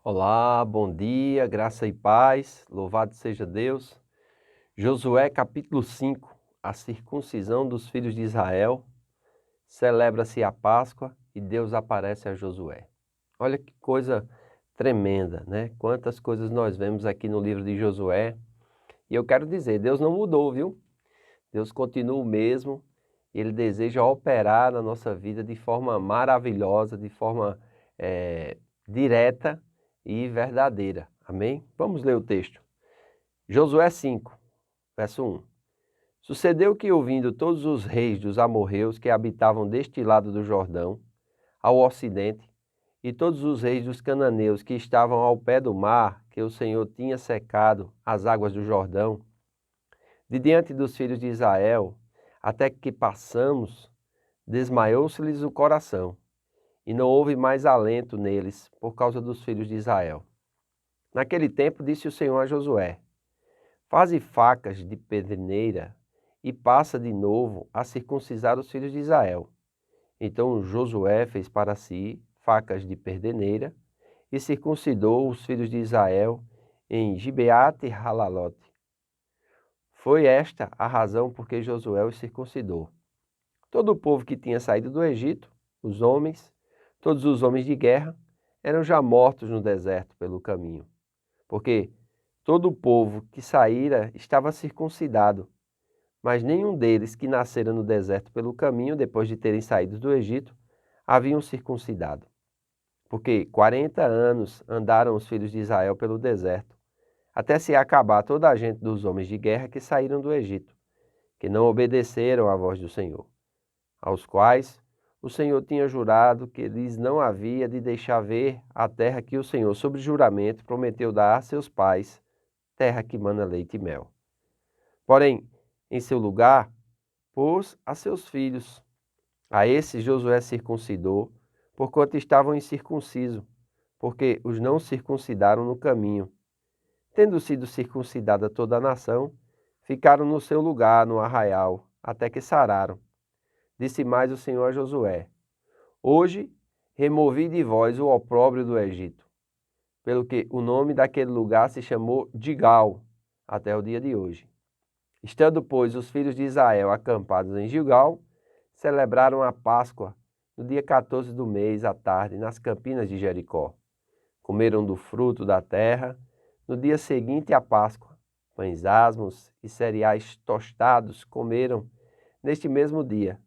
Olá, bom dia, graça e paz, louvado seja Deus. Josué capítulo 5, a circuncisão dos filhos de Israel, celebra-se a Páscoa e Deus aparece a Josué. Olha que coisa tremenda, né? Quantas coisas nós vemos aqui no livro de Josué. E eu quero dizer, Deus não mudou, viu? Deus continua o mesmo, Ele deseja operar na nossa vida de forma maravilhosa, de forma direta e verdadeira. Amém? Vamos ler o texto. Josué 5, verso 1. Sucedeu que, ouvindo todos os reis dos amorreus que habitavam deste lado do Jordão, ao ocidente, e todos os reis dos cananeus que estavam ao pé do mar, que o Senhor tinha secado as águas do Jordão, de diante dos filhos de Israel, até que passamos, desmaiou-se-lhes o coração, e não houve mais alento neles por causa dos filhos de Israel. Naquele tempo disse o Senhor a Josué: Faze facas de pederneira e passa de novo a circuncidar os filhos de Israel. Então Josué fez para si facas de pederneira e circuncidou os filhos de Israel em Gibeate-Halalote. Foi esta a razão por que Josué os circuncidou. Todo o povo que tinha saído do Egito, os homens, todos os homens de guerra, eram já mortos no deserto pelo caminho, porque todo o povo que saíra estava circuncidado, mas nenhum deles que nascera no deserto pelo caminho, depois de terem saído do Egito, haviam circuncidado. Porque 40 anos andaram os filhos de Israel pelo deserto, até se acabar toda a gente dos homens de guerra que saíram do Egito, que não obedeceram à voz do Senhor, aos quais o Senhor tinha jurado que lhes não havia de deixar ver a terra que o Senhor, sob juramento, prometeu dar a seus pais, terra que mana leite e mel. Porém, em seu lugar, pôs a seus filhos. A esses Josué circuncidou, porquanto estavam incircuncisos, porque os não circuncidaram no caminho. Tendo sido circuncidada toda a nação, ficaram no seu lugar, no arraial, até que sararam. Disse mais o Senhor a Josué: Hoje removi de vós o opróbrio do Egito, pelo que o nome daquele lugar se chamou Gigal, até o dia de hoje. Estando, pois, os filhos de Israel acampados em Gilgal, celebraram a Páscoa no dia 14 do mês, à tarde, nas campinas de Jericó. Comeram do fruto da terra no dia seguinte à Páscoa. Pães asmos e cereais tostados comeram neste mesmo dia.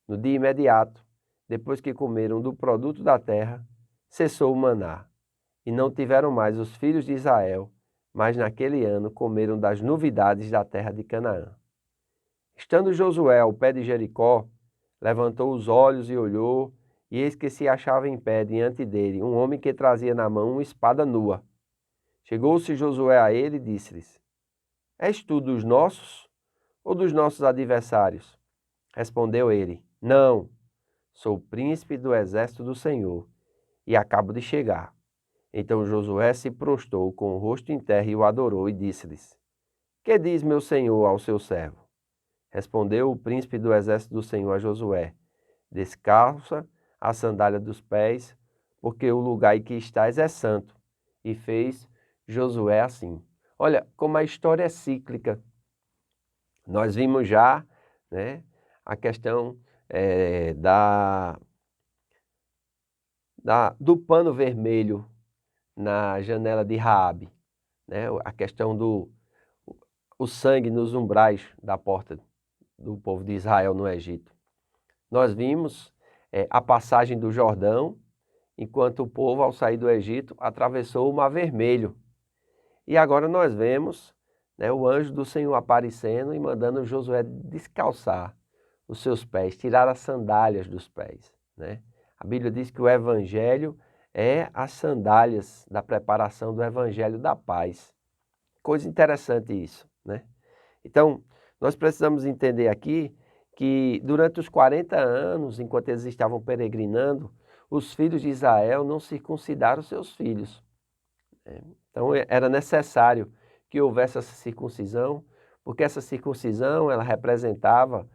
No dia imediato, depois que comeram do produto da terra, cessou o maná. E não tiveram mais os filhos de Israel, mas naquele ano comeram das novidades da terra de Canaã. Estando Josué ao pé de Jericó, levantou os olhos e olhou, e eis que se achava em pé diante dele um homem que trazia na mão uma espada nua. Chegou-se Josué a ele e disse-lhes: És tu dos nossos ou dos nossos adversários? Respondeu ele: Não, sou príncipe do exército do Senhor, e acabo de chegar. Então Josué se prostrou com o rosto em terra e o adorou, e disse-lhes: Que diz meu senhor ao seu servo? Respondeu o príncipe do exército do Senhor a Josué: Descalça a sandália dos pés, porque o lugar em que estás é santo. E fez Josué assim. Olha, como a história é cíclica. Nós vimos já, né, a questão do pano vermelho na janela de Raabe, né, a questão do o sangue nos umbrais da porta do povo de Israel no Egito. Nós vimos a passagem do Jordão, enquanto o povo, ao sair do Egito, atravessou o Mar Vermelho. E agora nós vemos, né, o anjo do Senhor aparecendo e mandando Josué descalçar os seus pés, tirar as sandálias dos pés, né? A Bíblia diz que o Evangelho é as sandálias da preparação do Evangelho da paz. Coisa interessante isso, né? Então, nós precisamos entender aqui que durante os 40 anos, enquanto eles estavam peregrinando, os filhos de Israel não circuncidaram seus filhos. Então, era necessário que houvesse essa circuncisão, porque essa circuncisão ela representava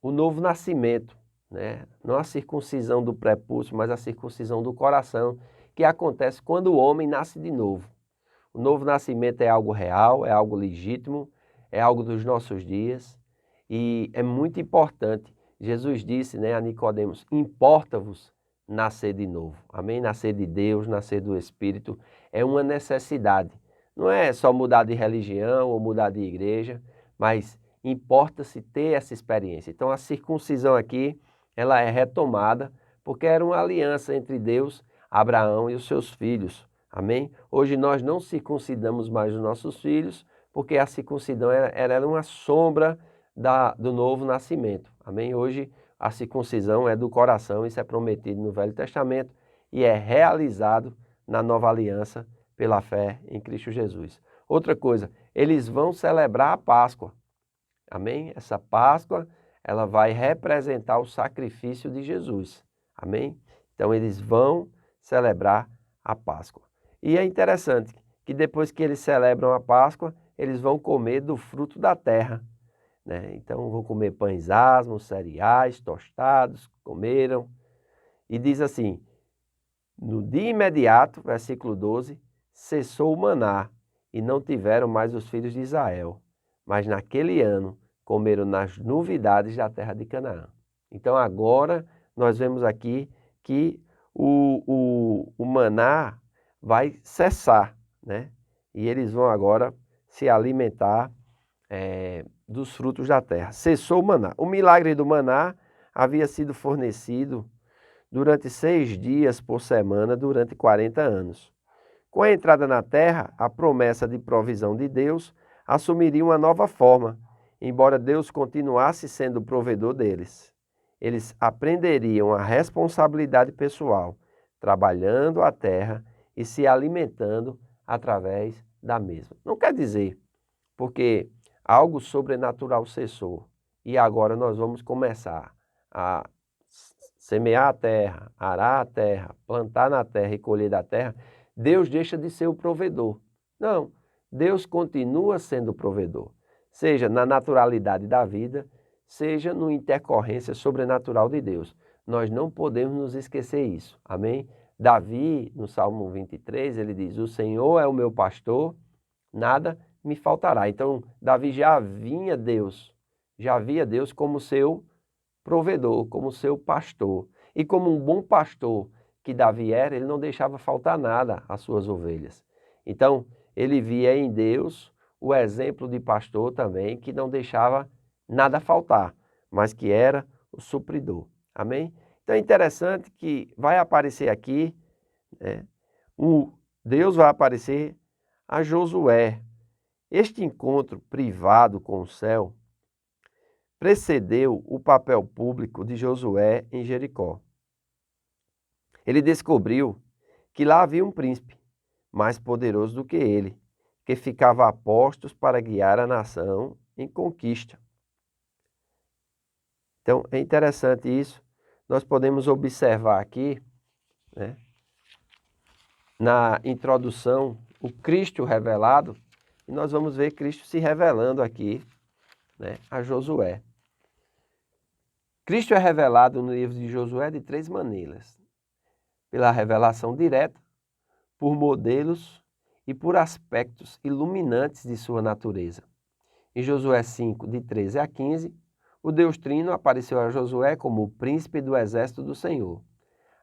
o novo nascimento, né? Não a circuncisão do prepúcio, mas a circuncisão do coração, que acontece quando o homem nasce de novo. O novo nascimento é algo real, é algo legítimo, é algo dos nossos dias e é muito importante. Jesus disse, né, a Nicodemos, importa-vos nascer de novo. Amém? Nascer de Deus, nascer do Espírito é uma necessidade. Não é só mudar de religião ou mudar de igreja, mas importa-se ter essa experiência. Então a circuncisão aqui, ela é retomada porque era uma aliança entre Deus, Abraão e os seus filhos. Amém? Hoje nós não circuncidamos mais os nossos filhos, porque a circuncisão era uma sombra do novo nascimento. Amém? Hoje a circuncisão é do coração, isso é prometido no Velho Testamento e é realizado na nova aliança pela fé em Cristo Jesus. Outra coisa, eles vão celebrar a Páscoa. Amém? Essa Páscoa, ela vai representar o sacrifício de Jesus. Amém? Então eles vão celebrar a Páscoa. E é interessante que depois que eles celebram a Páscoa, eles vão comer do fruto da terra, né? Então vão comer pães asmos, cereais, tostados, comeram. E diz assim, no dia imediato, versículo 12, cessou o maná e não tiveram mais os filhos de Israel, mas naquele ano comeram nas novidades da terra de Canaã. Então agora nós vemos aqui que o maná vai cessar, né? E eles vão agora se alimentar dos frutos da terra. Cessou o maná. O milagre do maná havia sido fornecido durante 6 dias por semana, durante 40 anos. Com a entrada na terra, a promessa de provisão de Deus assumiria uma nova forma, embora Deus continuasse sendo o provedor deles. Eles aprenderiam a responsabilidade pessoal, trabalhando a terra e se alimentando através da mesma. Não quer dizer, porque algo sobrenatural cessou e agora nós vamos começar a semear a terra, arar a terra, plantar na terra e colher da terra, Deus deixa de ser o provedor. Não, Deus continua sendo o provedor, seja na naturalidade da vida, seja no intercorrência sobrenatural de Deus. Nós não podemos nos esquecer isso, amém? Davi, no Salmo 23, ele diz, o Senhor é o meu pastor, nada me faltará. Então, Davi já via Deus como seu provedor, como seu pastor. E como um bom pastor que Davi era, ele não deixava faltar nada às suas ovelhas. Então, ele via em Deus o exemplo de pastor também, que não deixava nada faltar, mas que era o supridor. Amém? Então é interessante que vai aparecer aqui, né, Deus vai aparecer a Josué. Este encontro privado com o céu precedeu o papel público de Josué em Jericó. Ele descobriu que lá havia um príncipe, mais poderoso do que ele, que ficava a postos para guiar a nação em conquista. Então, é interessante isso. Nós podemos observar aqui, né, na introdução, o Cristo revelado, e nós vamos ver Cristo se revelando aqui, né, a Josué. Cristo é revelado no livro de Josué de 3 maneiras. Pela revelação direta, por modelos e por aspectos iluminantes de sua natureza. Em Josué 5, de 13 a 15, o Deus Trino apareceu a Josué como o príncipe do exército do Senhor.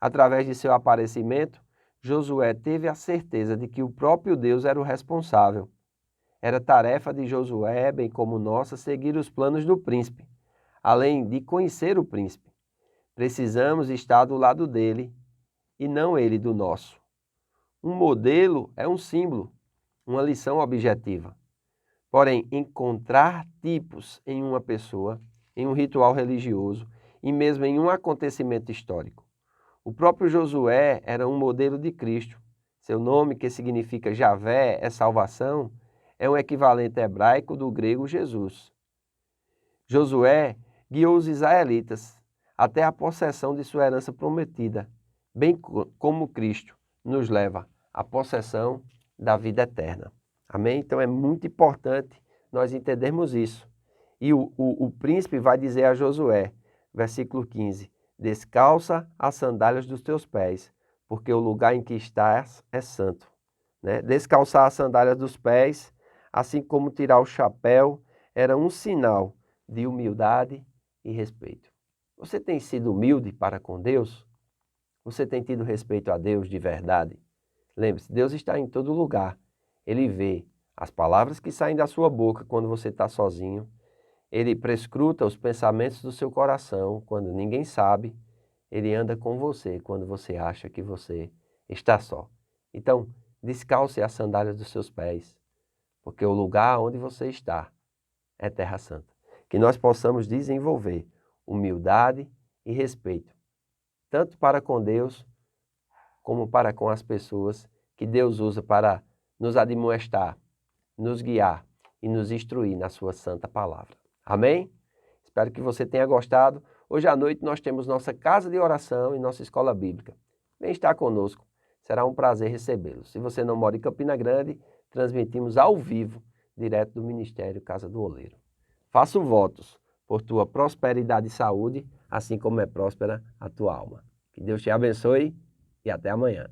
Através de seu aparecimento, Josué teve a certeza de que o próprio Deus era o responsável. Era tarefa de Josué, bem como nossa, seguir os planos do príncipe, além de conhecer o príncipe. Precisamos estar do lado dele e não ele do nosso. Um modelo é um símbolo, uma lição objetiva. Porém, encontrar tipos em uma pessoa, em um ritual religioso e mesmo em um acontecimento histórico. O próprio Josué era um modelo de Cristo. Seu nome, que significa Javé, é salvação, é um equivalente hebraico do grego Jesus. Josué guiou os israelitas até a possessão de sua herança prometida, bem como Cristo nos leva à possessão da vida eterna. Amém? Então é muito importante nós entendermos isso. E o príncipe vai dizer a Josué, versículo 15, descalça as sandálias dos teus pés, porque o lugar em que estás é santo. Né? Descalçar as sandálias dos pés, assim como tirar o chapéu, era um sinal de humildade e respeito. Você tem sido humilde para com Deus? Você tem tido respeito a Deus de verdade? Lembre-se, Deus está em todo lugar. Ele vê as palavras que saem da sua boca quando você está sozinho. Ele prescruta os pensamentos do seu coração quando ninguém sabe. Ele anda com você quando você acha que você está só. Então, descalce as sandálias dos seus pés, porque o lugar onde você está é terra santa. Que nós possamos desenvolver humildade e respeito, tanto para com Deus, como para com as pessoas que Deus usa para nos admoestar, nos guiar e nos instruir na sua santa palavra. Amém? Espero que você tenha gostado. Hoje à noite nós temos nossa casa de oração e nossa escola bíblica. Vem estar conosco, será um prazer recebê-lo. Se você não mora em Campina Grande, transmitimos ao vivo, direto do Ministério Casa do Oleiro. Faço votos por tua prosperidade e saúde, assim como é próspera a tua alma. Que Deus te abençoe e até amanhã.